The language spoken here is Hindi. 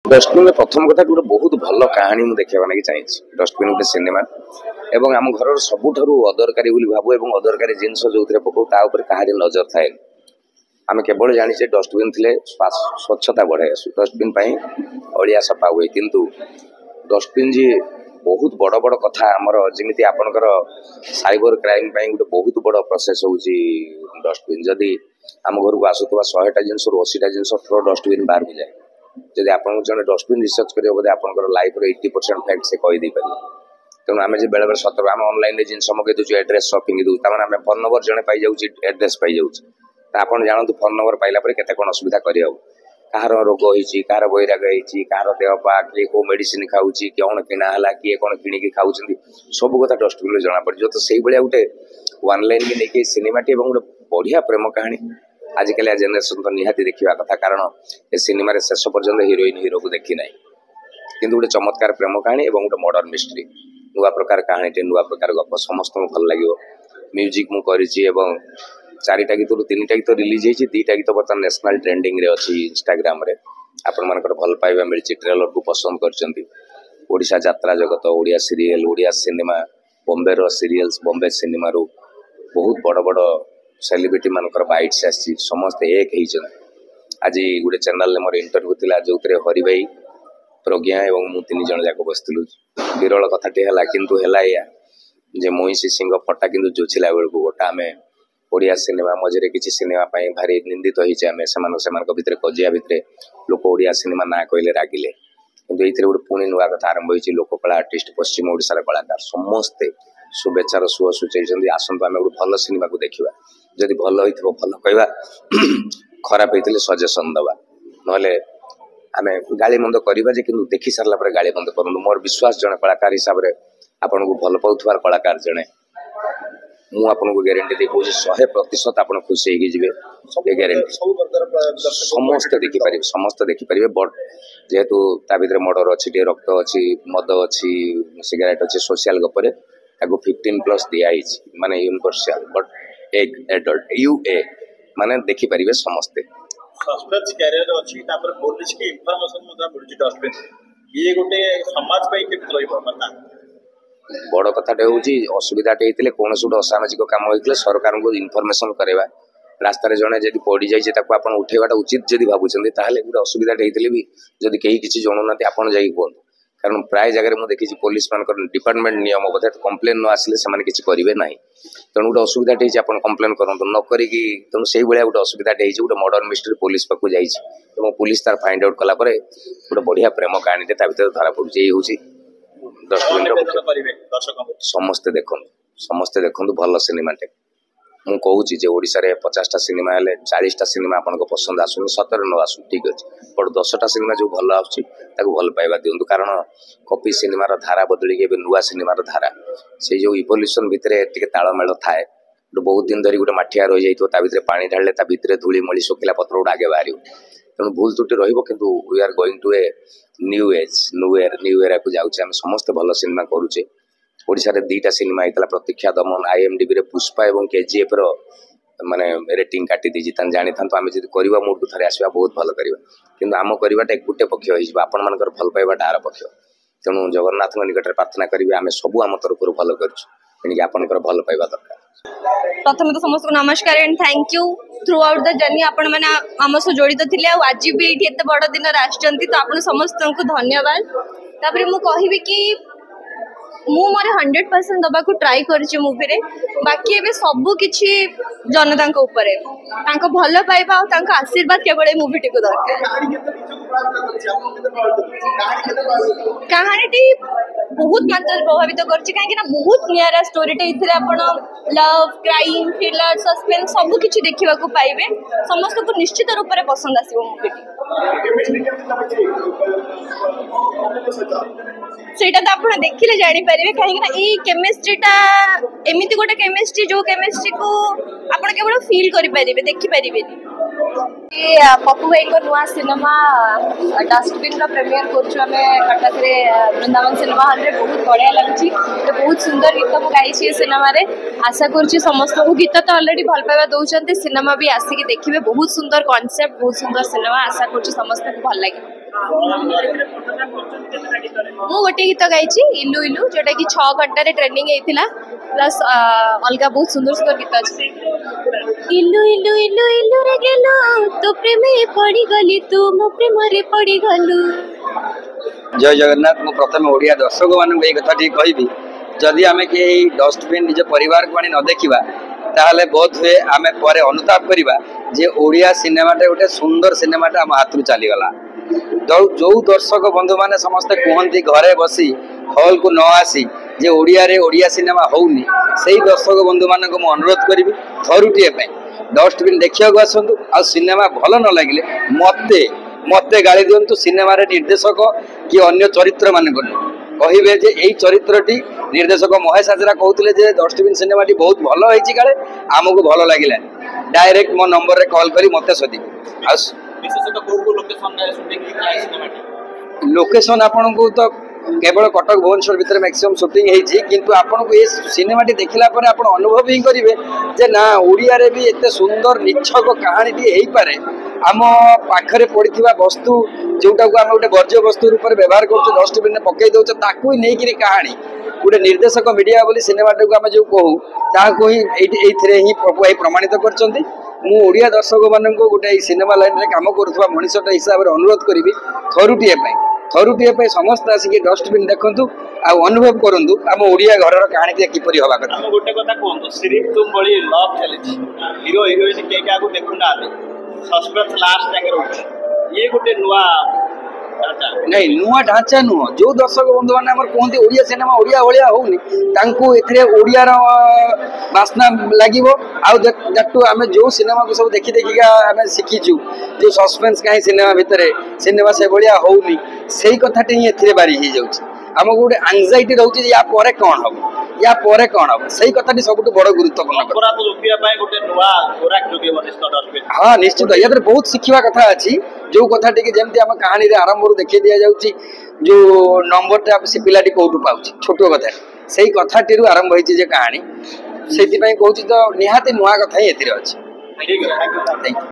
डस्टबिन में प्रथम कथा गोटे बहुत भल कहानी मुझे देखा ना चाहिए। डस्टबिन गोटे सिनेमा एवं आम घर सबुठ अदरकारी भावु और अदरकारी जिनस जो पकाऊ कहार नजर थाए। आम केवल जाने डस्टबिन थे स्वच्छता बढ़ाई आसू डस्टबिन अड़िया सफा हुए किंतु डस्टबिन जी बहुत बड़ बड़ कथा आमर जमी आपणकर साइबर क्राइम गोटे बहुत बड़ प्रोसेस हो डस्टबिन जदि आम घर को आसुवा 100टा जिनस 80टा जिनस थ्रो डस्टबिन बाहर को जाए। जब आप जब डस्टबिन रिसर्च करेंगे बोधे आप लाइफ 80% फैक्ट से कहीदे पारे। तेणु आम बेले बेले सतर्क आम ऑनलाइन जिन मगे दूसरे एड्रेस शॉपिंग दूसरे तार आम फोन नंबर जड़े पाई जाऊँ एड्रेस पाई जाऊँ आप जानते फोन नंबर पाइला केते कौन असुविधा कर कहार रोग होती कहार बैराग होती कहार देहपा किए कौ मेडिसिन खाऊँ कौन किणा है किए कौन किणिकी खाऊँ सब कथा डस्टबिन में जना पड़े। तो से भाया गोटे वन लाइन की नहीं सिनेमाटी गोटे बढ़िया प्रेम कहानी आजिकल जेनेरेशन तो निहाती देखा कथा कारण ए सिनेमा शेष पर्यंत हिरोइन हिरो को देखी ना कि गोटे चमत्कार प्रेम कहानी और गोटे मॉडर्न मिस्ट्री नुआ प्रकार कहानी नुआ प्रकार गप समस्त भल लगे। म्यूजिक मुझे 4टा गीत 3टा गीत रिलीज होती 2टा गीत बर्तमान नेशनल ट्रेंडिंग रे अच्छी इंस्टाग्राम रे आपण मानकर भल पाइबा मिली ट्रेलर को पसंद करशा यात्रा जगत ओडिया सीरियल ओडिया सिनेमा बॉम्बे रो सीरियल्स बॉम्बे सिनेमा रू बहुत बड़ बड़ सेलिब्रिटी मानकर बाइट्स आसी समस्ते एक ही आज गोटे चैनल मोर इंटरव्यू था जो हरि भाई प्रज्ञा और मु 3 जन जाक बसलु विरल कथाटे है किंतु है या जे महिषी सिंह फटा किंतु जोछिला बेल को गोटा आम ओडिया सिनेमा मझे किसी सिनेमा भारी निंदित होते भितर कजिया भितर लोक ओडिया सिनेमा ना कहले रागिले किंतु ये गोटे पुणी नुआ कथा आरंभ होती लोककला आर्टिस्ट पश्चिम ओडिशार कलाकार समस्ते शुभेच्छार सुह सूचाई आसतु आम गोटे भल सिनेमा को देखा जदि भल हो भल कहवा खराब होते सजेसन दवा ना आम गाड़ी मंद करवा कि देखी सारा गाड़ी मंद करूँ। मोर विश्वास जड़े कलाकार हिसाब से आपन को भल पाउथार कलाकार जड़े मुझे ग्यारंटी दे कौन 100% आप खुशी होगी ग्यारंटी समस्त देखिपारे बट जेहेतु ता भीतर मर्डर अच्छी रक्त अच्छी मद अच्छी सिगरेट अच्छी सोशल गपरे 15+ दिखाई माने यूनिवर्सल बट एक एडल्ट यूए माने देखिपारे समस्ते सस्पेंस कैरियर अछि तापर पुलिस की इंफॉर्मेशन मुद्रा मिलुची डस्टबिन ये गोटे समाज पे केत रहइबो माना बड़ कथाटे हूँ असुविधाटे होते कौन गोटे असामाजिक कम होते सरकार को इनफर्मेशन करवा रास्तार जड़े जब पड़ जाए आप उठेवाटा उचित जब भावुं ताहले गोटे असुविधाटे होते भी जब कहीं किसी जनाना आपड़ जा कहूँ कारण प्राय जगह मुझे देखी पुलिस मान डिपार्टमेंट नियम बोधे कम्प्लेन न आसिले से किसी करेंगे ना तेणु गोटे असुविधाटे आप कम्प्लेन करूँ न करी तेणु से भाया गोटे असुविधाटे गोटे मर्डर मिस्ट्री पुलिस पाक जाइए पुलिस तार फाइंड आउट कला गोटे बढ़िया प्रेम कहानी भर धरा पड़े ये हूँ समस्ते देखु भल सिनेमाटे मु कहूँ ओडिशा रे 50टा सिनेमा हेले 40टा सिनेमा आपन पसंद आसुनी 17 न आसु ठीक अच्छे बट 10टा सिनेमा जो भल आसुची भल पाइबा दिंतु कारण कॉपी सिनेमार धारा बदल नुआ सिनेमार धारा से जो इवोल्यूशन भितर तालमेल थाए बहुत दिन धरी गोटे माठिया रही जाइए भितर पानी ढाले भितर धूली मली शुखिला पत्र गोटे आगे बाहर तेणु भूल त्रुटि रही we are going to a new age new era को जाऊे आम समस्ते भल सिनेमा करुचे। ओडिशा रे 2टा सिनेमा होता प्रतीक्षा दमन IMDb रे पुष्पा और KGF रो माने रेटिंग काटी दी जानी था आम जब करवा मूड को थे आसवा बहुत भल करवा कि आम करवाटा गोटे पक्ष हो आपण मानकर भल पाइबाटा आर पक्ष तेणु जगन्नाथ निकट प्रार्थना करेंगे आम सब आम तरफ भल करेंगे आपंकर भल पाइबा दरकार। प्रथम तो समस्त को नमस्कार and thank you through out the journey आपण मैंने आम सह जड़ित थे आज भी ये बड़ दिन आसचंती तो आप समस्त को धन्यवाद। तापर मु कहि कि मु मोर 100% दबा को ट्राई करछि मूवी रे बाकी एबे सब किछि जनता को ऊपर तांको भल पाइबा और तांको आशीर्वाद केवल मूवी टी को दरकार। कहानी बहुत मात्रा प्रभावित करछि काहे ना बहुत नियारा स्टोरी टे इथरे आपण लव क्राइम थ्रिलर सस्पेंस सब किछि देखिबा को पाइबे समस्त को निश्चित रूप से पसंद आसीबो मूवी टी सेटा तो आप देखिले जानी पारे कहीं ना ये केमिस्ट्रीटा एमती गोटे केमिस्ट्री जो केमिस्ट्री को आप केवल फील करें देखिपारे। पप्पू भाई को नुआ सिनेमा डस्टबिन प्रीमियर करें कटक वृंदावन सिनेमा हॉल रे बहुत बढ़िया लगी बहुत सुंदर गीत को गाई सिनेमा रे आशा करुँची समस्त को गीत तो अलरेडी भल पाइबा दौरान सिनेमा भी आसिक देखिए बहुत सुंदर कॉन्सेप्ट बहुत सुंदर सिनेमा आशा करुँची समस्त को भल लगे। ମୁଁ ଗୋଟେ ଗୀତ ଗାଇଛି ଇଲୁ ଇଲୁ जोटा कि 6 घंटे ट्रेनिंग होता प्लस अलग बहुत सुंदर सुंदर गीत अच्छे इलु इलु इलु इलु रे गेलु तो प्रेम पड़ी गली तू मो प्रेम रे पड़ी गलु। जय जगन्नाथ। मु प्रथम ओडिया दर्शक मानक ये कथा कहि जदि आम कि डस्टबिन निज परिवार को न देखा ताहले बोध हुए आम पर अनुताप करवा जे ओडिया सिनेमाटे गोटे सुंदर सिनेमाटा आम हाथ चलीगला। जो दर्शक बंधु मैंने समस्ते कहते घरे बसी हॉल को न आसी जे ओडिया सिनेमा होनी से दर्शक बंधु मान अनुरोध करी थरुटे डस्टबिन देखा आसतु आ सिनेमा भल न लगे मते मते गाड़ी दिंतु सिनेमा निर्देशक कि अन्य चरित्र मान कहे जे यही चरित्रटी निर्देशक महेश हाजरा कहते जे डस्टबिन सिनेमाटी बहुत भल होती काले आमको भल लगे डायरेक्ट मो नंबर रे कॉल करी मते सदी लोकेशन आपन को तो केवल कटक भुवनेश्वर भितर मैक्सिमम शूटिंग होती किंतु आपन को ये सिनेमाटी देखला पर आपन अनुभव ही करेंगे जे ना ओडिया रे भी एते सुंदर निछक कहानी हो पारे आम पाखरे पड़ता वस्तु जोटा को आम गोटे वर्ज्य वस्तु रूप में व्यवहार कर डस्टबिन में पकई दौचे ताकू ही नहीं कहानी गोटे निर्देशक मीडिया बोली सिनेमाटा को आम जो कहूँ ताकू ही ही प्रभु भाई प्रमाणित कर मु ओडिया दर्शक मान गोटे सिनेमा लाइन में काम करुवा मनीषटा हिसाब से अनुरोध करी थरुटे समस्त आसिक डस्टबिन देखु आ अनुभव करूँ आम ओडिया घर कहानी किपरि हवा कथा गोटे कथा कहूँ सिर्फ तुम बड़ी लव चली हीरो हिरोइन के क्या देखुना सस्पेंस लास्ट जाके रोचे ये गोटे नुआ नहीं नुआ ढांचा नुह जो दर्शक बंधु मैंने कहते ओडिया सिनेमा ओडिया भाया होनी ओडियार बास्ना लगे आउ आम जो सिनेमा को सब देखी देखिका आम शिखीचु जो सस्पेंस कहीं सिनेमा भितर सिनेमा से भाया होनी से कथाटी ही बारी हो जाऊँगी आमको गोटे एंजाइटी रोचे या पर कौन हम या पर कौन हम से कथाटी सब बड़ गुरुत्वपूर्ण हाँ निश्चित या बहुत शिखा कथा अच्छी जो कथा जमी आम कहानी आरंभ देखी दि जाऊँगी जो नंबरटा से पिलाटी कौटू पाँच छोट कथा से कथाटी आरंभ होती कहानी से कहूँ तो निहाती नुआ कथा ही अच्छी।